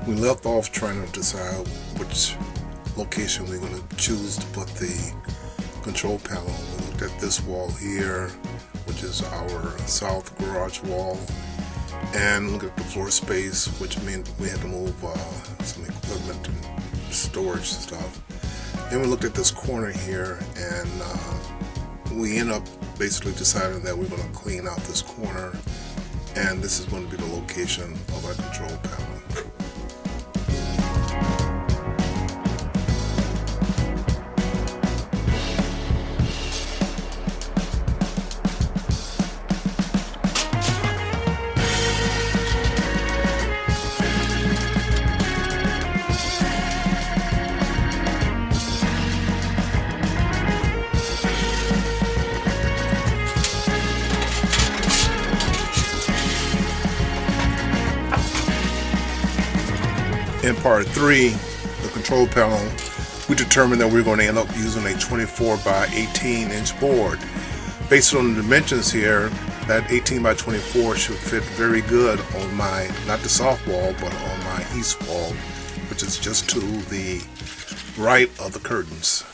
We left off trying to decide which location we're going to choose to put the control panel. We looked at this wall here, which is our south garage wall, and look at the floor space, which meant we had to move some equipment and storage stuff. Then we looked at this corner here, and we ended up basically deciding that we're going to clean out this corner, and this is going to be the location of our control panel. In part 3, the control panel, we determined that we're going to end up using a 24 by 18 inch board. Based on the dimensions here, that 18 by 24 should fit very good on my, not the south wall, but on my east wall, which is just to the right of the curtains.